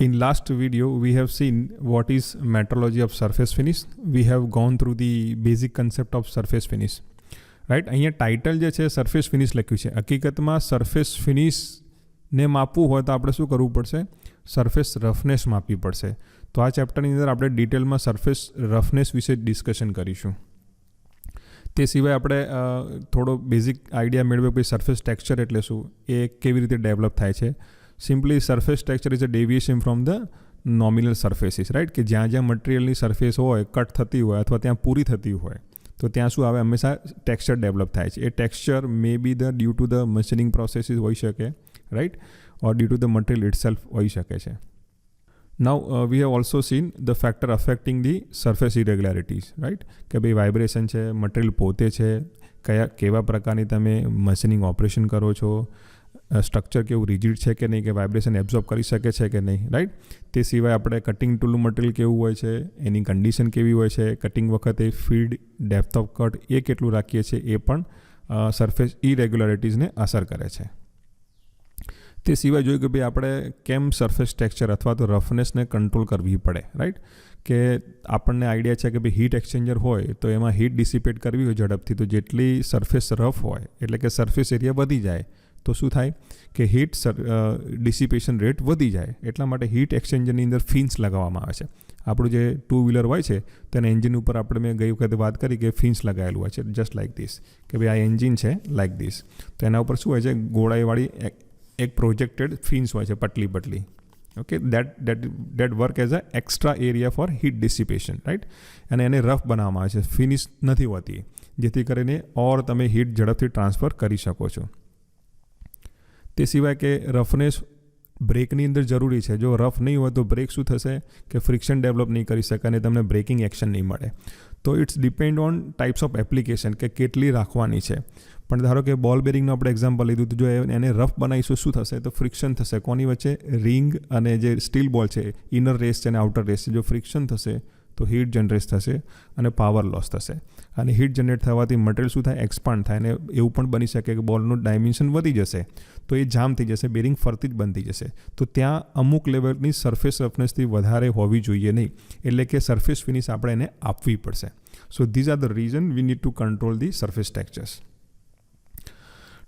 In last video, we have seen what is metrology of surface finish. We have gone through the basic concept of surface finish. Right, અહીંયા title જે છે surface finish લખ્યું છે. હકીકતમાં surface ફિનિશને માપવું હોય તો આપણે શું કરવું પડશે? સરફેસ રફનેસ માપવી પડશે. તો આ ચેપ્ટરની અંદર આપણે ડિટેલમાં સરફેસ રફનેસ વિશે ડિસ્કશન કરીશું. તે સિવાય આપણે થોડો બેઝિક આઈડિયા મેળવ્યો કે સરફેસ ટેક્સચર એટલે શું, એ કેવી રીતે ડેવલપ થાય છે. Simply surface texture is a deviation from the nominal surfaces, right, કે જ્યાં મટીરિયલની સરફેસ હોય, કટ થતી હોય અથવા ત્યાં પૂરી થતી હોય તો ત્યાં શું આવે, હંમેશા ટેક્સચર ડેવલપ થાય છે. એ texture may be due to the machining processes હોઈ શકે, right, or due to the material itself હોઈ શકે છે. Now we have also seen the factor affecting the surface irregularities, right, કે ભાઈ વાઇબ્રેશન છે, મટીરિયલ પોતે છે, કેવા પ્રકારની તમે મશીનિંગ ઓપરેશન કરો છો, સ્ટ્રક્ચર કેવું રિજિડ છે કે નહીં, કે વાઇબ્રેશન એબ્ઝોર્બ કરી શકે છે કે નહીં, રાઈટ. તે સિવાય આપણે કટિંગ ટૂલનું મટીરિયલ કેવું હોય છે, એની કન્ડિશન કેવી હોય છે, કટિંગ વખતે ફીડ, ડેપ્થ ઓફ કટ એ કેટલું રાખીએ છીએ, એ પણ સરફેસ ઇરેગ્યુલારિટીઝને અસર કરે છે. તે સિવાય જોયું કે ભાઈ આપણે કેમ સરફેસ ટેક્સચર અથવા તો રફનેસને કંટ્રોલ કરવી પડે, રાઈટ, કે આપણને આઈડિયા છે કે ભાઈ હીટ એક્સચેન્જર હોય તો એમાં હીટ ડિસિપેટ કરવી હોય ઝડપથી, તો જેટલી સરફેસ રફ હોય એટલે કે સરફેસ એરિયા વધી જાય તો શું થાય કે હીટ ડિસિપેશન રેટ વધી જાય. એટલા માટે હીટ એક્સચેન્જરની અંદર ફિન્સ લગાવવામાં આવે છે. આપણું જે 2 વ્હીલર હોય છે તેના એન્જિન ઉપર આપણે મેં ગઈ વખતે વાત કરી કે ફિન્સ લગાવેલું હોય છે, જસ્ટ લાઇક ધીસ, કે ભાઈ આ એન્જિન છે લાઇક ધીસ, તો એના ઉપર શું હોય છે, ગોળાઈવાળી એક પ્રોજેક્ટેડ ફિન્સ હોય છે, પટલી. Okay, that work as a extra area for heat dissipation, right, અને એને રફ બનાવવામાં આવે છે, ફિનિશ નથી હોતી, જેથી કરીને ઓર તમે હીટ ઝડપથી ટ્રાન્સફર કરી શકો છો. તે સિવાય કે રફનેસ બ્રેકની અંદર જરૂરી છે. જો રફ નહીં હોય તો બ્રેક શું થશે કે ફ્રિક્શન ડેવલપ નહીં કરી શકે અને તમને બ્રેકિંગ એક્શન નહીં મળે. તો it's depend on types of application કે કેટલી રાખવાની છે. પણ ધારો કે બોલ બેરિંગનું આપણે એક્ઝામ્પલ લીધું, તો જો એને રફ બનાવીશું શું થશે, તો ફ્રિક્શન થશે. કોની વચ્ચે? રિંગ અને જે સ્ટીલ બોલ છે, ઇનર રેસ છે અને આઉટર રેસ છે. જો ફ્રિક્શન થશે તો હીટ જનરેટ થશે અને પાવર લોસ થશે. અને હીટ જનરેટ થવાથી મટીરિયલ શું થાય, એક્સપાન્ડ થાય, અને એવું પણ બની શકે કે બોલનું ડાયમેન્શન વધી જશે તો એ જામ થઈ જશે, બેરિંગ ફરતી જ બંધ થઈ જશે. તો ત્યાં અમુક લેવલની સરફેસ રફનેસથી વધારે હોવી જોઈએ નહીં, એટલે કે સરફેસ ફિનિશ આપણે એને આપવી પડશે. સો these are the reason V need two control the surface textures.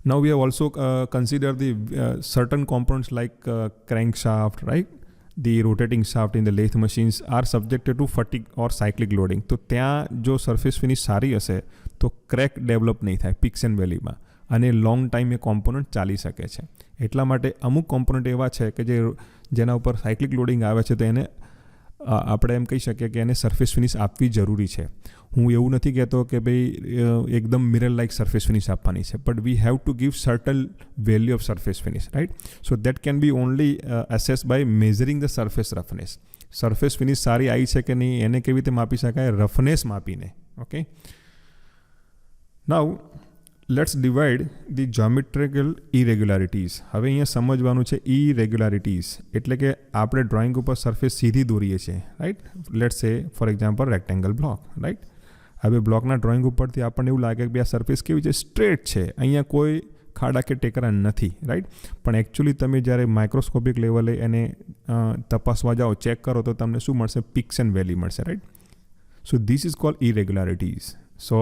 Now we have also considered the certain components like crankshaft, right? The rotating shaft in the lathe machines are subjected to fatigue or cyclic loading. તો ત્યાં જો surface finish સારી હશે તો crack develop નહીં થાય picks and વેલીમાં, અને long time એ component ચાલી શકે છે. એટલા માટે અમુક કોમ્પોનન્ટ એવા છે કે જેના ઉપર સાયક્લિક લોડિંગ આવે છે, તો એને આપણે એમ કહી શકીએ કે એને સરફેસ ફિનિશ આપવી જરૂરી છે. હું એવું નથી કહેતો કે ભાઈ એકદમ મિરર લાઇક સરફેસ ફિનિશ આપવાની છે, but we have to give certain value of surface finish, right. So that can be only assess by measuring the surface roughness. Surface finish સારી આવી છે કે નહીં એને કેવી રીતે માપી શકાય? રફનેસ માપીને. Okay, now let's divide the geometrical irregularities. હવે અહીંયા સમજવાનું છે ઇરેગ્યુલારિટીઝ એટલે કે આપણે ડ્રોઈંગ ઉપર સરફેસ સીધી દોરીએ છીએ, રાઈટ. લેટ્સ સે for example rectangle block, right. હવે બ્લોકના ડ્રોઈંગ ઉપરથી આપણને એવું લાગે કે આ સરફેસ કેવી છે, સ્ટ્રેટ છે, અહીંયા કોઈ ખાડા કે ટેકરા નથી, રાઈટ. પણ એકચ્યુઅલી તમે જ્યારે માઇક્રોસ્કોપિક લેવલે એને તપાસવા જાઓ, ચેક કરો, તો તમને શું મળશે? પિક્સ એન્ડ વેલી મળશે, right. So this is called irregularities. So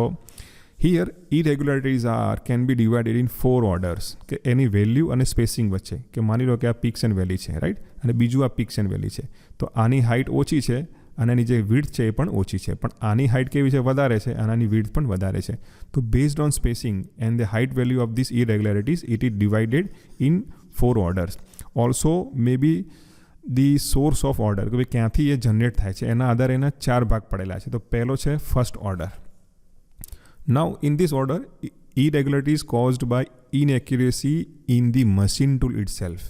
here irregularities can be divided in 4 orders, કે એની વેલ્યુ અને સ્પેસિંગ વચ્ચે, કે માની લો કે આ પિક્સ એન્ડ વેલી છે, રાઈટ, અને બીજું આ પિક્સ એન્ડ વેલી છે, તો આની હાઇટ ઓછી છે અને એની જે વિડ્થ છે એ પણ ઓછી છે, પણ આની હાઇટ કેવી છે? વધારે છે, અને આની વિડ્થ પણ વધારે છે. તો based on spacing and the height value of this irregularities it is divided in 4 orders. Also May B the source of order, કે ભાઈ ક્યાંથી એ જનરેટ થાય છે એના આધારે એના 4 ભાગ પડેલા છે. તો પહેલો છે first order. Now in this order, irregularities caused by inaccuracy in the machine tool itself,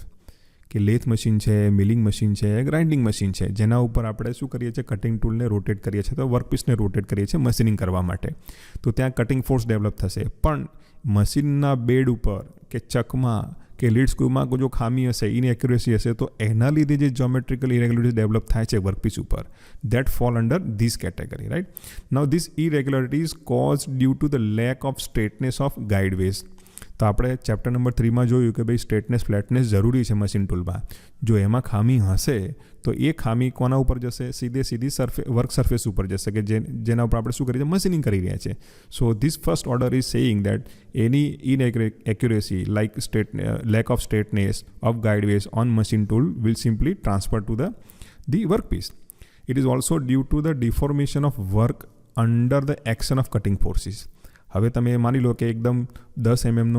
કે લેથ મશીન છે, મિલિંગ મશીન છે, ગ્રાઇન્ડિંગ મશીન છે, જેના ઉપર આપણે શું કરીએ છીએ? કટિંગ ટૂલને રોટેટ કરીએ છીએ, તો વર્કપીસને રોટેટ કરીએ છીએ મશીનિંગ કરવા માટે. તો ત્યાં કટિંગ ફોર્સ ડેવલપ થશે, પણ મશીનના બેડ ઉપર કે ચકમાં કે લીડ સ્ક્રૂમાં જો ખામી હશે, ઇનએક્યુરેસી હશે, તો એના લીધે જે જ્યોમેટ્રિકલ ઇરેગ્યુલારિટીઝ ડેવલપ થાય છે વર્કપીસ ઉપર, that fall under this category, right. Now this irregularities cause due to the lack of straightness of guideways. તો આપણે ચેપ્ટર નંબર 3માં જોયું કે ભાઈ સ્ટ્રેટનેસ ફ્લેટનેસ જરૂરી છે મશીન ટૂલમાં. જો એમાં ખામી હશે તો એ ખામી કોના ઉપર જશે? સીધી વર્ક સરફેસ ઉપર જશે કે જેના ઉપર આપણે શું કરીએ છીએ? મશીનિંગ કરી રહ્યા છે. So this first order is saying that any inaccuracy like lack of straightness of guideways on machine tool will simply transfer to the workpiece. It is also due to the deformation of work under the action of cutting forces. હવે તમે માની લો કે એકદમ 10 mm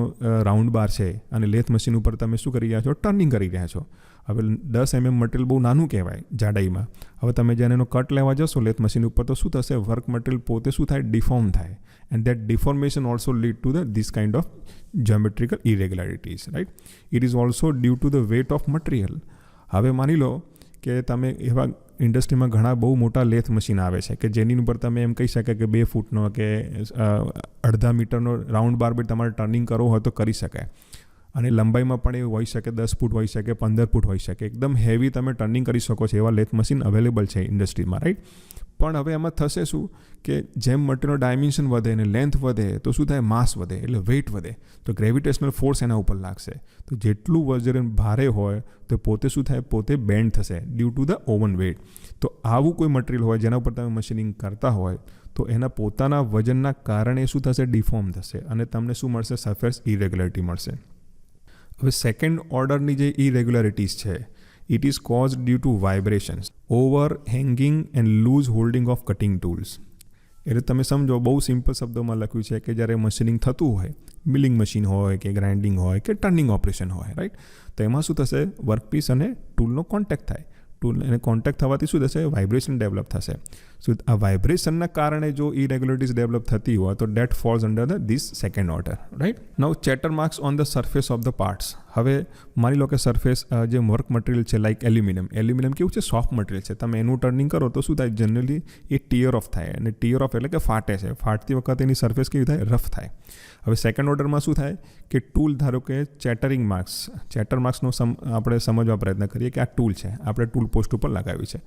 round બાર છે અને lathe machine ઉપર તમે શું કરી રહ્યા છો? ટર્નિંગ કરી રહ્યા છો. હવે 10 mm મટીરિયલ બહુ નાનું કહેવાય જાડાઈમાં. હવે તમે જ્યારે એનો કટ લેવા જશો લેથ મશીન ઉપર તો શું થશે? વર્ક મટીરિયલ પોતે શું થાય? ડિફોર્મ થાય. And that deformation also lead to this kind of geometrical irregularities, right? It is also due to the weight of material. હવે માની લો કે તમે એવા ઇન્ડસ્ટ્રીમાં ઘણા બહુ મોટા લેથ મશીન આવે છે કે જેની ઉપર તમે એમ કહી શકે કે 2 ફૂટનો કે 1/2 મીટરનો રાઉન્ડ બાર બી તમારે ટર્નિંગ કરવો હોય તો કરી શકાય. અને લંબાઈમાં પણ એવું હોઈ શકે 10 ફૂટ હોઈ શકે 15 ફૂટ હોઈ શકે. એકદમ હેવી તમે ટર્નિંગ કરી શકો છો એવા લેથ મશીન અવેલેબલ છે ઇન્ડસ્ટ્રીમાં, રાઈટ? પણ હવે એમાં થશે શું કે જેમ મટીરિયલનો ડાયમેન્શન વધે અને લેન્થ વધે તો શું થાય? માસ વધે એટલે વેઇટ વધે. તો ગ્રેવિટેશનલ ફોર્સ એના ઉપર લાગશે. તો જેટલું વજન ભારે હોય તો પોતે શું થાય? પોતે બેન્ડ થશે due to the own weight. તો આવું કોઈ મટીરિયલ હોય જેના ઉપર તમે મશીનિંગ કરતા હોય તો એના પોતાના વજનના કારણે શું થશે? ડિફોર્મ થશે અને તમને શું મળશે? સરફેસ ઇરેગ્યુલારિટી મળશે. હવે સેકન્ડ ઓર્ડરની જે ઇરેગ્યુલારિટીઝ છે it is caused due to vibrations, overhanging and loose holding of cutting tools. એટલે તમે સમજો બહુ સિમ્પલ શબ્દોમાં લખ્યું છે કે જ્યારે મશીનિંગ થતું હોય, મિલિંગ મશીન હોય કે ગ્રાઇન્ડિંગ હોય કે ટર્નિંગ ઓપરેશન હોય, રાઈટ? તો એમાં શું થશે? વર્કપીસ અને ટૂલનો કોન્ટેક્ટ થાય. ટૂલ એને કોન્ટેક્ટ થવાથી શું થશે? વાઇબ્રેશન ડેવલપ થશે. સો આ વાઇબ્રેશનના કારણે જો ઇરેગ્યુલારિટીઝ ડેવલપ થતી હોય તો that falls under this second order, right? Now chatter marks on the surface of the parts. હવે માની લો કે સરફેસ જે વર્ક મટીરિયલ છે લાઇક એલ્યુમિનિયમ કેવું છે? સોફ્ટ મટીરિયલ છે. તમે એનું ટર્નિંગ કરો તો શું થાય? જનરલી એ ટીયર ઓફ થાય અને ટીયર ઓફ એટલે કે ફાટે છે. ફાટતી વખતે એની સરફેસ કેવી થાય? રફ થાય. હવે સેકન્ડ ઓર્ડરમાં શું થાય કે ટૂલ ધારો કે ચેટર માર્ક્સનો આપણે સમજવા પ્રયત્ન કરીએ કે આ ટૂલ છે, આપણે ટૂલ પોસ્ટ ઉપર લગાવી છે.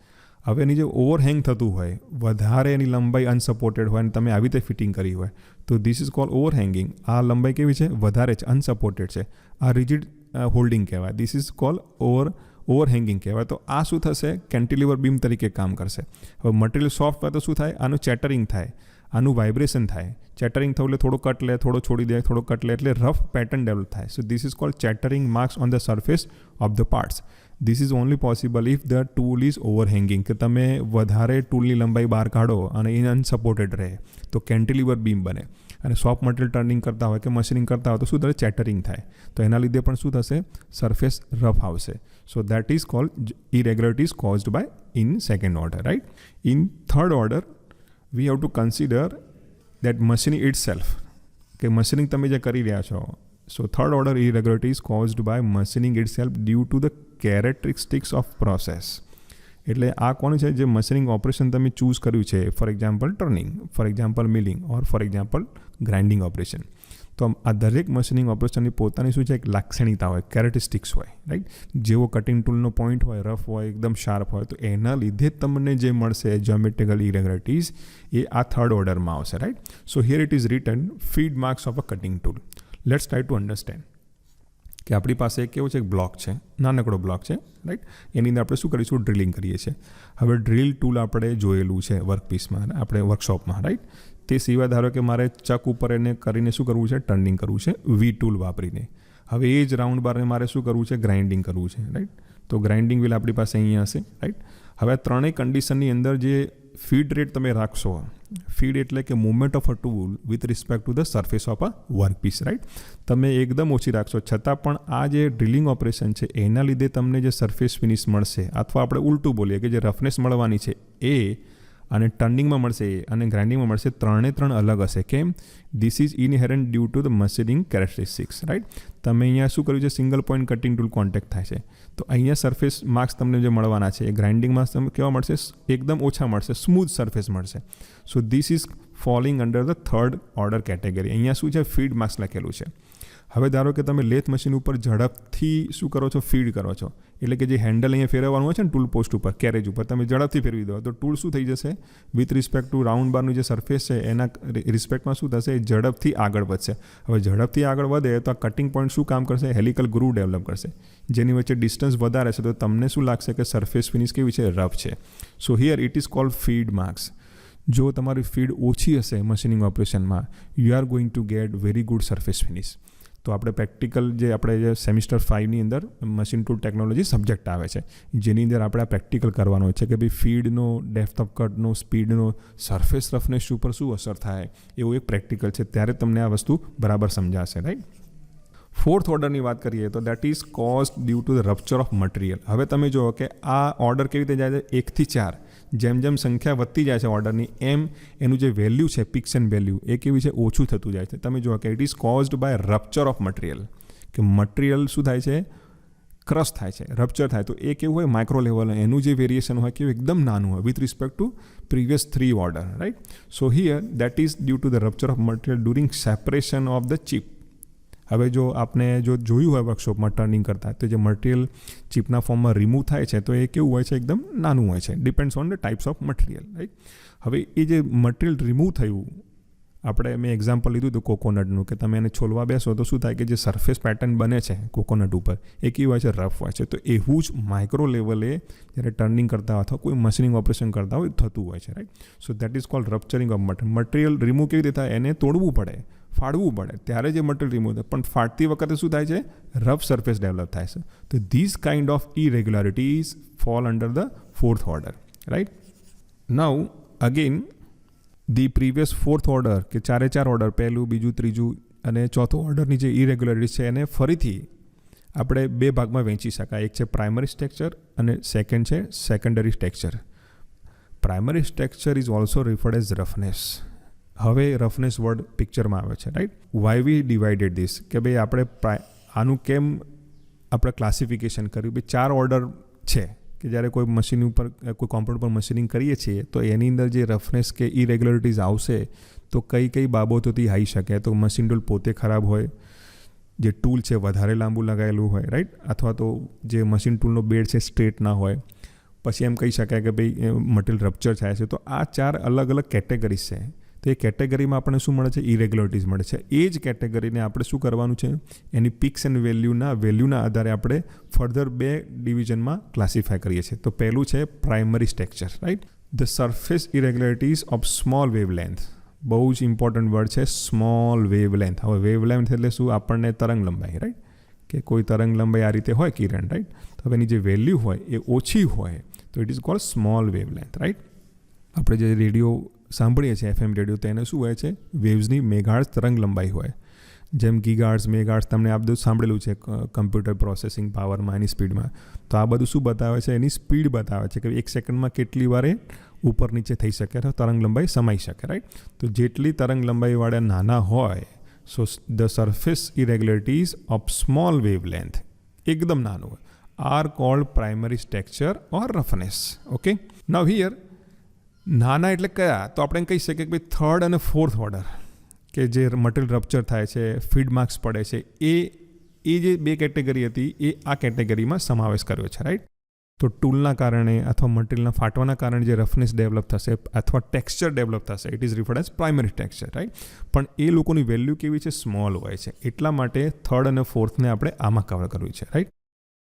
હવે એની જે ઓવરહેંગ થતું હોય, વધારે એની લંબાઈ અનસપોર્ટેડ હોય અને તમે આવી રીતે ફિટિંગ કરી હોય તો ધીસ ઇઝ કોલ્ડ ઓવરહેંગિંગ. આ લંબાઈ કેવી છે? વધારે છે, અનસપોર્ટેડ છે. આ રિજિડ હોલ્ડિંગ કહેવાય. ધીસ ઇઝ કોલ્ડ ઓવરહેંગિંગ કહેવાય. તો આ શું થશે? કેન્ટિલીવર બીમ તરીકે કામ કરશે. હવે મટીરિયલ સોફ્ટ હોય તો શું થાય? આનું ચેટરિંગ થાય, આનું વાઇબ્રેશન થાય. ચેટરિંગ થયું એટલે થોડો કટ લે, થોડો છોડી દે, થોડો કટ લે એટલે રફ પેટર્ન ડેવલપ થાય. So this is called chattering marks on the surface of the parts. This is only possible if the tool is overhanging, કે તમે વધારે ટૂલની લંબાઈ બહાર કાઢો અને એ અનસપોર્ટેડ રહે તો કેન્ટિલીવર બીમ બને. અને સોફ્ટ મટીરિયલ ટર્નિંગ કરતા હોય કે મશીનિંગ કરતા હોય તો શું થશે? ચેટરિંગ થાય. તો એના લીધે પણ શું થશે? સરફેસ રફ આવશે. So that is called irregularities caused by in second order, right? In third order we have to consider that machining itself, કે મશીનિંગ તમે જે કરી રહ્યા છો. So third order irregularity is caused by machining itself due to the characteristics of process. એટલે આ કોણ છે? જે મશીનિંગ ઓપરેશન તમે ચૂઝ કર્યું છે, for example turning, for example milling or for example grinding operation. તો આ દરેક મશીનિંગ ઓપરેશનની પોતાની શું છે? એક લાક્ષણિકતા હોય, કેરેક્ટરિસ્ટિક્સ હોય, રાઈટ? જેવો કટિંગ ટૂલનો પોઈન્ટ હોય, રફ હોય, એકદમ શાર્પ હોય, તો એના લીધે તમને જે મળશે જ્યોમેટ્રિકલ ઇરેગ્યુલારિટીઝ એ આ થર્ડ ઓર્ડરમાં આવશે, right? So here it is return feed marks of a cutting tool. Let's try to understand કે આપણી પાસે કેવો છે? એક બ્લોક છે, નાનકડો બ્લોક છે, રાઈટ? એની અંદર આપણે શું કરીશું? ડ્રિલિંગ કરીએ છીએ. હવે ડ્રિલ ટૂલ આપણે જોયેલું છે વર્કપીસમાં, આપણે વર્કશોપમાં, રાઈટ? તે સિવાય ધારો કે મારે ચક ઉપર એને કરીને શું કરવું છે? ટર્નિંગ કરવું છે વી ટૂલ વાપરીને. હવે એ જ રાઉન્ડ બારને મારે શું કરવું છે? ગ્રાઇન્ડિંગ કરવું છે, રાઈટ? તો ગ્રાઇન્ડિંગ વ્હીલ આપણી પાસે અહીંયા હશે, રાઈટ? હવે આ ત્રણેય કન્ડિશનની અંદર જે ફીડ રેટ તમે રાખશો, ફીડ એટલે કે movement of a tool with respect to the surface of a workpiece, right? તમે એકદમ ઓછી રાખશો છતાં પણ આ જે ડ્રિલિંગ ઓપરેશન છે એના લીધે તમને જે સરફેસ ફિનિશ મળશે, અથવા આપણે ઉલટું બોલીએ કે જે રફનેસ મળવાની છે એ અને ટર્નિંગમાં મળશે અને ગ્રાઇન્ડિંગમાં મળશે, ત્રણ અલગ હશે. કેમ? This is inherent due to the machining characteristics, right? તમે અહીંયા શું કર્યું છે? Single point cutting tool contact થાય છે. તો અહીંયા સરફેસ માર્ક્સ તમને જે મળવાના છે એ ગ્રાઇન્ડિંગમાં તમને કેવા મળશે? એકદમ ઓછા મળશે, સ્મૂથ સરફેસ મળશે. So this is falling under the third order category. અહીંયા શું છે? ફીડ માર્ક્સ લખેલું છે. હવે ધારો કે તમે લેથ મશીન ઉપર ઝડપથી શું કરો છો? ફીડ કરો છો. એટલે કે જે હેન્ડલ અહીંયા ફેરવવાનું હોય છે ને ટૂલ પોસ્ટ ઉપર કેરેજ ઉપર તમે ઝડપથી ફેરવી દો તો ટૂલ શું થઈ જશે વિથ રિસ્પેક્ટ ટુ રાઉન્ડ બારનું જે સરફેસ છે એના રિસ્પેક્ટમાં શું થશે ઝડપથી આગળ વધશે. હવે ઝડપથી આગળ વધે તો આ કટિંગ પોઈન્ટ શું કામ કરશે હેલિકલ ગ્રુવ ડેવલપ કરશે જેની વચ્ચે ડિસ્ટન્સ વધારે છે તો તમને શું લાગશે કે સરફેસ ફિનિશ કેવી છે રફ છે. So here it is called feed marks. જો તમારી ફીડ ઓછી હશે મશીનિંગ ઓપરેશનમાં you are going to gate very good surface finish. તો આપણે પ્રેક્ટિકલ જે સેમિસ્ટર 5ની અંદર મશીન ટૂલ ટેકનોલોજી સબ્જેક્ટ આવે છે જેની અંદર આપણે આ પ્રેક્ટિકલ કરવાનો છે કે ભાઈ ફીડનો ડેપ્થ ઓફ કટનો સ્પીડનો સરફેસ રફનેસ ઉપર શું અસર થાય એવું એક પ્રેક્ટિકલ છે ત્યારે તમને આ વસ્તુ બરાબર સમજાશે રાઈટ. ફોર્થ ઓર્ડરની વાત કરીએ તો that is caused due to the rupture of material. હવે તમે જુઓ કે આ ઓર્ડર કેવી રીતે જાય છે 1 થી 4 જેમ જેમ સંખ્યા વધતી જાય છે ઓર્ડરની એમ એનું જે વેલ્યુ છે પિક્સ એન્ડ વેલ્યુ એ કેવી છે ઓછું થતું જાય છે. તમે જુઓ કે it is caused by rupture of material કે મટીરિયલ શું થાય છે ક્રશ થાય છે રપ્ચર થાય તો એ કેવું હોય માઇક્રો લેવલ એનું જે વેરિએશન હોય કેવું એકદમ નાનું હોય with respect to previous 3 order right. So here that is due to the rupture of material during separation of the chip. હવે જો આપણે જોયું હોય વર્કશોપમાં ટર્નિંગ કરતા તો જે મટીરિયલ ચિપના ફોર્મમાં રિમૂવ થાય છે તો એ કેવું હોય છે એકદમ નાનું હોય છે depends on the types of material right. હવે એ જે મટીરિયલ રિમૂવ થયું આપણે મેં એક્ઝામ્પલ લીધું હતું કોકોનટનું કે તમે એને છોલવા બેસો તો શું થાય કે જે સરફેસ પેટર્ન બને છે કોકોનટ ઉપર એ કેવું હોય છે રફ હોય છે. તો એવું જ માઇક્રો લેવલે જ્યારે ટર્નિંગ કરતા અથવા કોઈ મશીનિંગ ઓપરેશન કરતા હોય થતું હોય છે right. So that is called rupturing of material. Material remove કેવી રીતે થાય એને તોડવું પડે ફાડવું પડે ત્યારે જે મટીરિયલ રિમૂવ થાય પણ ફાટતી વખતે શું થાય છે રફ સરફેસ ડેવલપ થાય છે. તો this kind of irregularities fall under the fourth order right. Now again the previous fourth order કે 4 ઓર્ડર પહેલું બીજું ત્રીજું અને ચોથો ઓર્ડરની જે ઇરેગ્યુલારિટીઝ છે એને ફરીથી આપણે 2 ભાગમાં વહેંચી શકાય. એક છે પ્રાઇમરી સ્ટ્રક્ચર અને સેકન્ડ છે secondary structure. Primary structure is also referred as roughness. હવે રફનેસ વર્ડ પિક્ચરમાં આવે છે right. Why we divided this કે ભાઈ આપણે આનું કેમ આપણે ક્લાસિફિકેશન કર્યું ભાઈ 4 ઓર્ડર છે કે જ્યારે કોઈ મશીન ઉપર કોઈ કોમ્પ્યુટર પર મશીનિંગ કરીએ છીએ તો એની અંદર જે રફનેસ કે ઇરેગ્યુલારિટીઝ આવશે તો કઈ બાબતોથી આવી શકે. તો મશીન ટૂલ પોતે ખરાબ હોય, જે ટૂલ છે વધારે લાંબુ લગાવેલું હોય રાઈટ, અથવા તો જે મશીન ટૂલનો બેડ છે સ્ટ્રેટ ના હોય. પછી એમ કહી શકાય કે ભાઈ મટીરિયલ રપ્ચર થાય છે. તો આ 4 અલગ અલગ કેટેગરીઝ છે. તો એ કેટેગરીમાં આપણને શું મળે છે ઇરેગ્યુલારિટીઝ મળે છે. એ જ કેટેગરીને આપણે શું કરવાનું છે એની પિક્સ એન્ડ વેલ્યુના આધારે આપણે ફર્ધર 2 ડિવિઝનમાં ક્લાસિફાય કરીએ છીએ. તો પહેલું છે primary structure right. The surface irregularities of small wavelength. બહુ જ ઇમ્પોર્ટન્ટ વર્ડ છે સ્મોલ વેવલેન્થ. હવે વેવલેન્થ એટલે શું આપણને તરંગ લંબાઈ રાઈટ, કે કોઈ તરંગ લંબાઈ આ રીતે હોય કિરણ રાઈટ. તો હવે એની જે વેલ્યુ હોય એ ઓછી હોય તો it is called small wavelength right. આપણે જે રેડિયો સાંભળીએ છીએ FM રેડિયો તો એને શું હોય છે વેવ્સની મેગાહર્ટ્ઝ તરંગ લંબાઈ હોય. જેમ ગીગાહર્ટ્ઝ મેગાહર્ટ્ઝ તમને આ બધું સાંભળેલું છે કમ્પ્યુટર પ્રોસેસિંગ પાવરમાં એની સ્પીડમાં. તો આ બધું શું બતાવે છે એની સ્પીડ બતાવે છે કે 1 સેકન્ડમાં કેટલી વારે ઉપર નીચે થઈ શકે અથવા તરંગ લંબાઈ સમાઈ શકે રાઈટ. તો જેટલી તરંગ લંબાઈવાળા નાના હોય so the surface irregularities of small wavelength એકદમ નાનું હોય are called primary structure or roughness. Okay now here નાના એટલે કયા તો આપણે કહી શકીએ કે ભાઈ 3rd અને 4th ઓર્ડર કે જે મટીરિયલ રપ્ચર થાય છે ફીડ માર્ક્સ પડે છે એ જે 2 કેટેગરી હતી એ આ કેટેગરીમાં સમાવેશ કર્યો છે રાઈટ. તો ટૂલના કારણે અથવા મટીરિયલના ફાટવાના કારણે જે રફનેસ ડેવલપ થશે અથવા ટેક્સચર ડેવલપ થશે it is referred as primary texture right. પણ એ લોકોની વેલ્યુ કેવી છે સ્મોલ હોય છે એટલા માટે 3rd અને 4thને આપણે આમાં કવર કરવું છે right.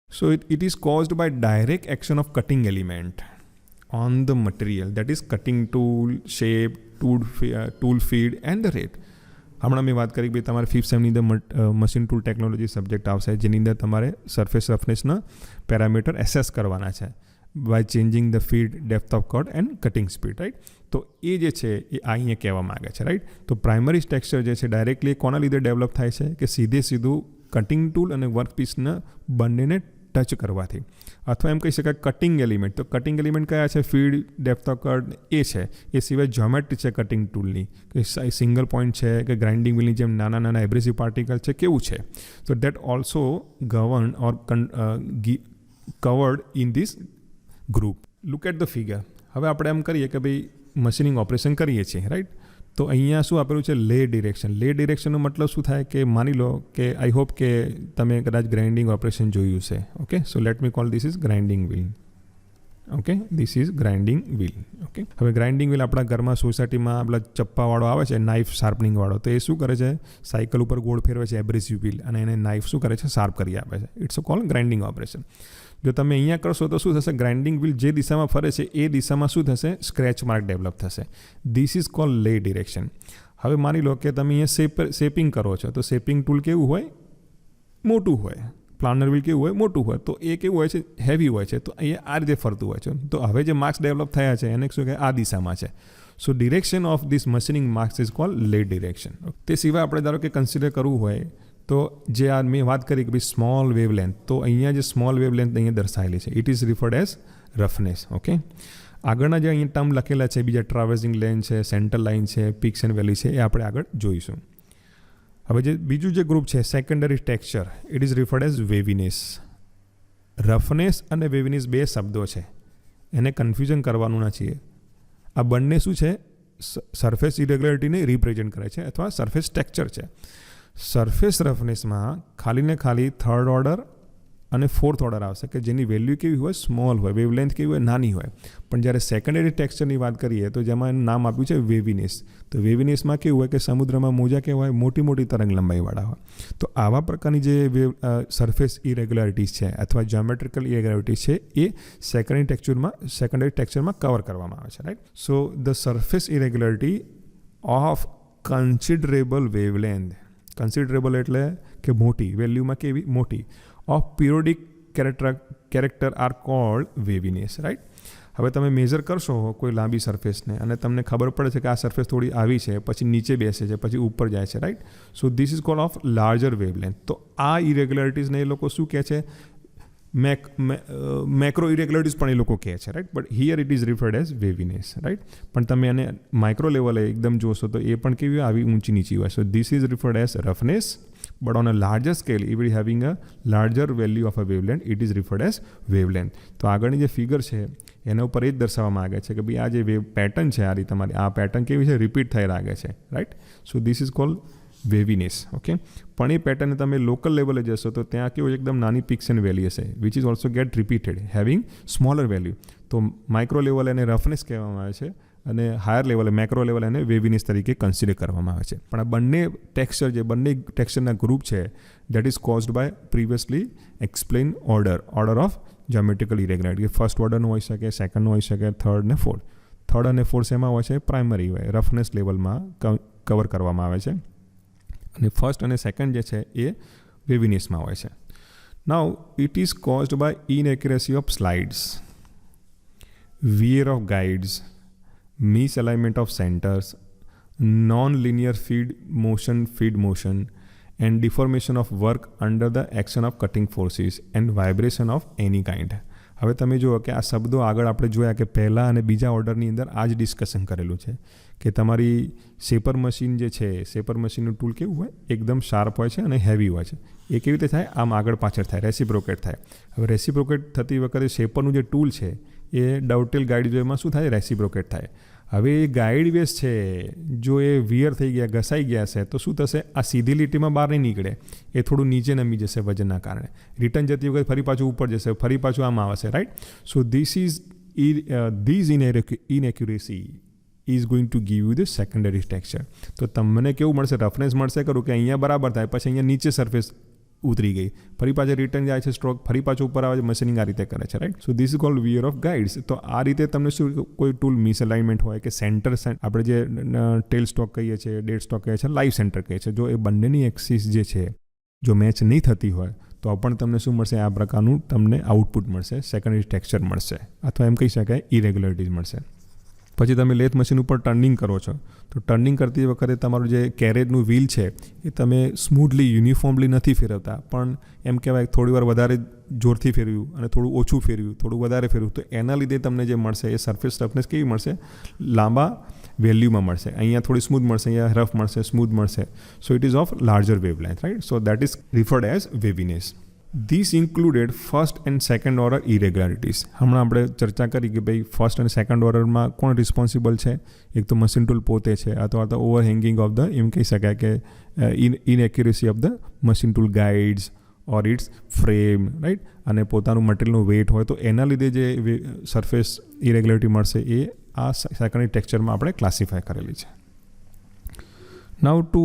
So it is caused by direct action of cutting element on the material, that is cutting tool, shape, tool feed and the rate. હમણાં મેં વાત કરી કે તમારે 5th સેમની અંદર મશીન ટૂલ ટેકનોલોજી સબ્જેક્ટ આવશે જેની અંદર તમારે સરફેસ રફનેસના પેરામીટર એસેસ કરવાના છે by changing the feed depth of cut and cutting speed right. તો એ જે છે એ અહીંયા કહેવા માગે છે રાઈટ. તો પ્રાઇમરી સ્ટ્રક્ચર જે છે ડાયરેક્ટલી કોના લીધે ડેવલપ થાય છે કે સીધું કટિંગ ટૂલ અને વર્કપીસના બંનેને ટચ કરવાથી. અથવા એમ કહી શકાય કટિંગ એલિમેન્ટ. તો કટિંગ એલિમેન્ટ કયા છે ફીડ ડેપ્થ ઓફ કટ એ છે. એ સિવાય જ્યોમેટ્રી છે કટિંગ ટૂલની કે સિંગલ પોઈન્ટ છે કે ગ્રાઇન્ડિંગ વ્હીલની જેમ નાના એબ્રેસિવ પાર્ટિકલ છે કેવું છે. તો that also govern or covered in this group. Look at the figure. હવે આપણે એમ કરીએ કે ભાઈ મશીનિંગ ઓપરેશન કરીએ છીએ રાઈટ. તો અહીંયા શું આપેલું છે લે ડિરેક્શન. લે ડિરેક્શનનો મતલબ શું થાય કે માની લો કે આઈ હોપ કે તમે કદાચ ગ્રાઇન્ડિંગ ઓપરેશન જોયું છે. Okay, so let me call this is grinding wheel. Okay, this is grinding wheel. Okay, હવે ગ્રાઇન્ડિંગ વ્હીલ આપણા ઘરમાં સોસાયટીમાં આપણા ચપ્પાવાળો આવે છે, નાઇફ શાર્પનિંગવાળો, તો એ શું કરે છે, સાયકલ ઉપર ગોળ ફેરવે છે એબ્રેસિવ વ્હીલ, અને એને નાઇફ શું કરે છે, શાર્પ કરી આપે છે. It's a call grinding operation. જો તમે અહીંયા કરશો તો શું થશે, ગ્રાઇન્ડિંગ વ્હીલ જે દિશામાં ફરે છે એ દિશામાં શું થશે, સ્ક્રેચ માર્ક ડેવલપ થશે. ધીસ ઇઝ કોલ લે ડિરેક્શન. હવે માની લો કે તમે અહીંયા શેપિંગ કરો છો, તો શેપિંગ ટૂલ કેવું હોય, મોટું હોય. પ્લાનર વ્હીલ કેવું હોય, મોટું હોય. તો એ કેવું હોય છે, હેવી હોય છે. તો અહીંયા આ રીતે ફરતું હોય છે. તો હવે જે માર્ક્સ ડેવલપ થયા છે એને શું કહે, આ દિશામાં છે. So direction of this machining marks is called lay direction. તે સિવાય આપણે ધારો કે કન્સિડર કરવું હોય તો જે આ મેં વાત કરી કે ભાઈ સ્મોલ વેવલેન્થ, તો અહીંયા જે સ્મોલ વેવલેન્થ અહીંયા દર્શાવેલી છે, it is referred as roughness. Okay, આગળના જે અહીંયા ટર્મ લખેલા છે બીજા, ટ્રાવેર્સિંગ લેન છે, સેન્ટર લાઇન છે, પીક્સ એન્ડ વેલી છે, એ આપણે આગળ જોઈશું. હવે જે બીજું જે ગ્રુપ છે secondary texture, it is referred as waviness. Roughness અને વેવીનેસ બે શબ્દો છે, એને કન્ફ્યુઝન કરવાનું નથી. આ બંને શું છે, સરફેસ ઇરેગ્યુલારિટીને રિપ્રેઝેન્ટ કરે છે અથવા સરફેસ ટેક્સચર છે. સરફેસ રફનેસમાં ખાલી ને ખાલી થર્ડ ઓર્ડર અને ફોર્થ ઓર્ડર આવશે કે જેની વેલ્યુ કેવી હોય, સ્મોલ હોય, વેવલેન્થ કેવી હોય, નાની હોય. પણ જ્યારે સેકન્ડરી ટેક્સચરની વાત કરીએ તો જેમાં એનું નામ આપ્યું છે વેવીનેસ. તો વેવીનેસમાં કેવું હોય કે સમુદ્રમાં મોજા કેવા હોય, મોટી મોટી તરંગ લંબાઈવાળા હોય. તો આવા પ્રકારની જે સરફેસ ઇરેગ્યુલારિટીઝ છે અથવા જ્યોમેટ્રિકલ ઇરેગ્યુલારિટીઝ છે એ સેકન્ડરી ટેક્સચરમાં કવર કરવામાં આવે છે. Right. So the surface irregularity of considerable wavelength, considerable એટલે કે મોટી, વેલ્યુમાં કેવી, મોટી, of periodic character are called waviness. Right. હવે તમે મેઝર કરશો કોઈ લાંબી સરફેસને અને તમને ખબર પડે છે કે આ સરફેસ થોડી આવી છે, પછી નીચે બેસે છે, પછી ઉપર જાય છે. Right. So this is cold of larger wavelength. તો આ ઇરેગ્યુલારિટીઝને એ લોકો શું કહે છે, મેક્રો ઇરેગ્યુલારિટીઝ પણ એ લોકો કહે છે. Right. But here it is referred as waviness. Right. પણ તમે એને માઇક્રો લેવલે એકદમ જોશો તો એ પણ કેવી આવી ઊંચી નીચી હોય. સો this is referred as roughness. But on a larger scale, if we are having a larger value of a wavelength, it is referred as wavelength. તો આગળની જે ફિગર છે એના ઉપર એ જ દર્શાવવામાં આવે છે કે ભાઈ આ જે વેવ પેટર્ન છે, આ રીતે તમારી આ પેટર્ન કેવી છે, રિપીટ થઈ લાગે છે. Right. So this is cold waviness. Okay, પણ એ પેટર્ન તમે લોકલ લેવલે જશો તો ત્યાં કેવું એકદમ નાની પિક્સ એન્ડ વેલી હશે, which is also get repeated having smaller value. તો માઇક્રો લેવલ એને રફનેસ કહેવામાં આવે છે અને હાયર લેવલે મેક્રો લેવલ એને વેવીનેસ તરીકે કન્સિડર કરવામાં આવે છે. પણ આ બંને ટેક્સચર જે બંને ટેક્સચરના ગ્રુપ છે that is caused by previously explain order of geometrical irregularity. First ઓર્ડરનું હોઈ શકે, સેકન્ડનું હોઈ શકે, થર્ડ ને ફોર્થ. થર્ડ અને ફોર્થ એમાં હોય છે, પ્રાઇમરી હોય, રફનેસ લેવલમાં કવર કરવામાં આવે છે, અને ફર્સ્ટ અને સેકન્ડ જે છે એ વેવીનેસમાં હોય છે. Now it is caused by inaccuracy of slides, wear of guides, misalignment of centers, non-linear feed motion and deformation of work under the action of cutting forces and vibration of any kind. હવે તમે જુઓ કે આ શબ્દો આગળ આપણે જોયા કે પહેલાં અને બીજા ઓર્ડરની અંદર આ જ ડિસ્કશન કરેલું છે કે તમારી શેપર મશીન જે છે, શેપર મશીનનું ટૂલ કેવું હોય, એકદમ શાર્પ હોય છે અને હેવી હોય છે. એ કેવી રીતે થાય, આમ આગળ પાછળ થાય, રેસિપ્રોકેટ થાય. હવે રેસિપ્રોકેટ થતી વખતે શેપરનું જે ટૂલ છે એ ડવટેલ ગાઈડ વેમાં શું થાય, રેસિપ્રોકેટ થાય. હવે એ ગાઈડ વેસ છે જો એ વિયર થઈ ગયા, ઘસાઈ ગયા છે તો શું થશે, આ સીધી લીટીમાં બહાર નહીં નીકળે, એ થોડું નીચે નમી જશે વજનના કારણે. રિટર્ન જતી વખતે ફરી પાછું ઉપર જશે, ફરી પાછું આમ આવશે. Right. So this inaccuracy is going to give you the secondary texture. તો તમને કેવું મળશે, રફનેસ મળશે ખરું કે અહીંયા બરાબર થાય, પછી અહીંયા નીચે સરફેસ ઉતરી ગઈ, ફરી પાછળ રિટર્ન જાય છે સ્ટ્રોક, ફરી પાછું ઉપર આવે છે, મશીનિંગ આ રીતે કરે છે. Right. So this is called wear of guides. તો આ રીતે તમને શું કોઈ ટૂલ મિસઅલાઇનમેન્ટ હોય કે સેન્ટર આપણે જે ટેલ સ્ટોક કહીએ છીએ, ડેડ સ્ટોક કહીએ છીએ, લાઈવ સેન્ટર કહીએ છીએ, જો એ બંનેની એક્સિસ જે છે જો મેચ નહીં થતી હોય તો પણ તમને શું મળશે, આ પ્રકારનું તમને આઉટપુટ મળશે, સેકન્ડરી ટેક્સચર મળશે, અથવા એમ કહી શકાય ઇરેગ્યુલારિટીઝ મળશે. પછી તમે લેથ મશીન ઉપર ટર્નિંગ કરો છો તો ટર્નિંગ કરતી વખતે તમારું જે કેરેજનું વ્હીલ છે એ તમે સ્મૂથલી યુનિફોર્મલી નથી ફેરવતા, પણ એમ કહેવાય થોડી વાર વધારે જોરથી ફેરવ્યું અને થોડું ઓછું ફેરવ્યું, થોડું વધારે ફેરવ્યું, તો એના લીધે તમને જે મળશે એ સરફેસ રફનેસ કેવી મળશે, લાંબા વેલ્યુમાં મળશે. અહીંયા થોડી સ્મૂથ મળશે, અહીંયા રફ મળશે, સ્મૂથ મળશે. So it is of larger wavelength. Right. So that is referred as waviness. This included first and second order irregularities. હમણાં આપણે ચર્ચા કરી કે ભાઈ ફર્સ્ટ અને સેકન્ડ ઓર્ડરમાં કોણ રિસ્પોન્સિબલ છે? એક તો મશીન ટૂલ પોતે છે, અથવા તો ઓવરહેંગિંગ ઓફ ધ, એમ કહી શકાય કે inaccuracy of the machine tool guides or its frame, right. અને પોતાનું મટીરિયલનું વેઇટ હોય તો એના લીધે જે સરફેસ ઇરેગ્યુલારિટી મળશે એ આ સેકન્ડરી ટેક્સચરમાં આપણે ક્લાસિફાય કરેલી છે. નાઉ two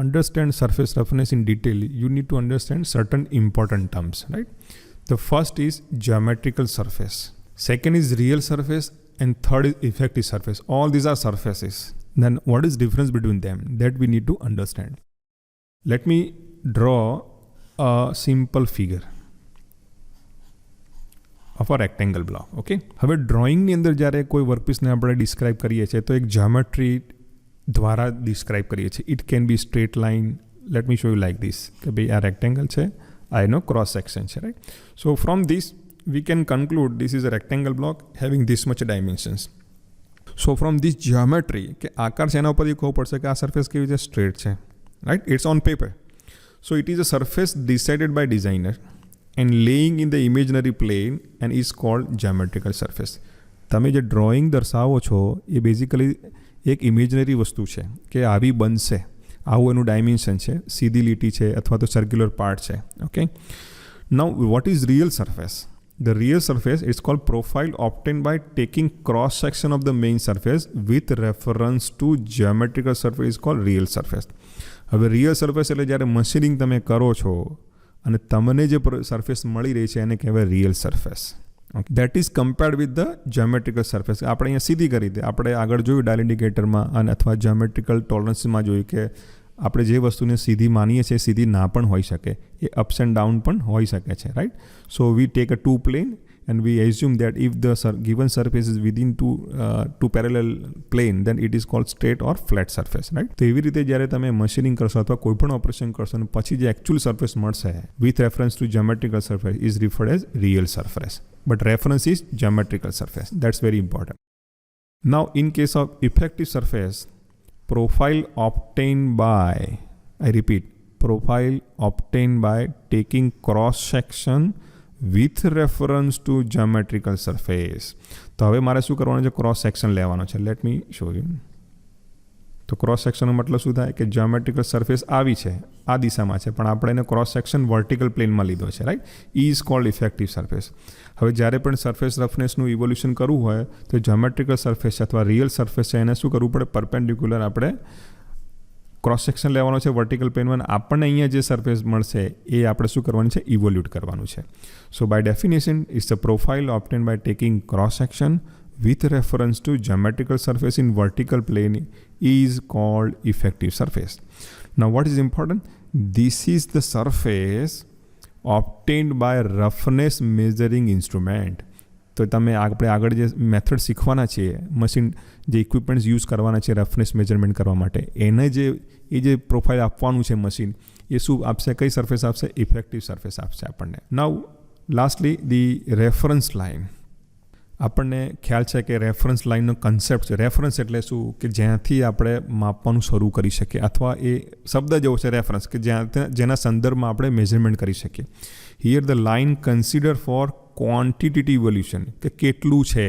understand surface roughness in detail, you need to understand certain important terms, right? The first is geometrical surface, second is real surface, and third is effective surface. All these are surfaces. Then what is difference between them? That we need to understand. Let me draw a simple figure of a rectangle block. Okay, હવે ડ્રોઈંગની અંદર જ્યારે કોઈ વર્કપીસને આપણે describe કરીએ છીએ તો એક geometry દ્વારા ડિસ્ક્રાઇબ કરીએ છીએ. It can be straight line. Let me show you like this કે ભાઈ આ રેક્ટેંગલ છે, આ એનો ક્રોસ સેક્શન છે, right. So from this we can conclude this is a rectangle block having this much dimensions. So from this geometry કે આકાર છે એના ઉપરથી ખબર પડશે કે આ સરફેસ કેવી રીતે સ્ટ્રેટ છે, right. It's on paper. So it is a surface decided by designer and laying in the imaginary plane and is called geometrical surface. તમે જે ડ્રોઈંગ દર્શાવો છો એ બેઝિકલી એક ઇમેજનરી વસ્તુ છે કે આવી બનશે, આવું એનું ડાયમેન્શન છે, સીધી લીટી છે અથવા તો સર્ક્યુલર પાર્ટ છે. Okay, now what is real surface? The real surface is called profile obtained by taking cross section of the main surface with reference to geometrical surface is called real surface. હવે real surface એટલે જ્યારે machining તમે કરો છો અને તમને જે surface મળી રહી છે એને કહેવાય real surface. That is compared with the geometrical surface. આપણે અહીંયા સીધી કરી દે. આપણે આગળ જોયું ડાયલ ઇન્ડિકેટરમાં અને અથવા જ્યોમેટ્રિકલ ટોલરન્સમાં જોયું કે આપણે જે વસ્તુને સીધી માનીએ છીએ સીધી ના પણ હોઈ શકે, એ અપ્સ એન્ડ ડાઉન પણ હોઈ શકે છે, right. So we take a two plane and we assume that if the given surface is within two parallel plane, then it is called straight or flat surface, right? તો એવી રીતે જ્યારે તમે machining કરશો અથવા કોઈ પણ ઓપરેશન કરશો અને પછી જે એકચ્યુઅલ સરફેસ મળશે with reference to geometrical surface is referred as real surface, but reference is geometrical surface. That's very important. Now in case of effective surface, profile obtained by, I repeat, profile obtained by taking cross section with reference to geometrical surface. તો હવે મારે શું કરવાનું છે? Cross section લેવાનો છે. Let me show you. તો cross સેક્શનનો મતલબ શું થાય કે જ્યોમેટ્રિકલ સરફેસ આવી છે, આ દિશામાં છે, પણ આપણે એને ક્રોસ સેક્શન વર્ટિકલ પ્લેનમાં લીધો છે, right. Is called effective surface. હવે જ્યારે પણ સરફેસ રફનેસનું ઇવોલ્યુશન કરવું હોય તો જ્યોમેટ્રિકલ સરફેસ અથવા રિયલ સરફેસ છે એને શું કરવું પડે? પરપેન્ડિક્યુલર આપણે ક્રોસ સેક્શન લેવાનો છે વર્ટિકલ પ્લેનમાં. આપણને અહીંયા જે સરફેસ મળશે એ આપણે શું કરવાનું છે? ઇવોલ્યુટ કરવાનું છે. So by definition it's a profile obtained by taking cross section with reference to geometrical surface in vertical plane is called effective surface. Now what is important? This is the surface obtained by roughness measuring instrument. તો તમે આપણે આગળ જે method શીખવાના છીએ, machine જે equipments use કરવાના છે રફનેસ મેજરમેન્ટ કરવા માટે, એને જે પ્રોફાઇલ આપવાનું છે મશીન, એ શું આપશે? કઈ સરફેસ આપશે? ઇફેક્ટિવ સરફેસ આપશે આપણને. નાઉ લાસ્ટલી ધી રેફરન્સ લાઇન. આપણને ખ્યાલ છે કે રેફરન્સ લાઇનનો કન્સેપ્ટ છે. રેફરન્સ એટલે શું? કે જ્યાંથી આપણે માપવાનું શરૂ કરી શકીએ, અથવા એ શબ્દ જેવો છે રેફરન્સ, કે જેના સંદર્ભમાં આપણે મેઝરમેન્ટ કરી શકીએ. Here the line consider for quantitative evolution, કે કેટલું છે,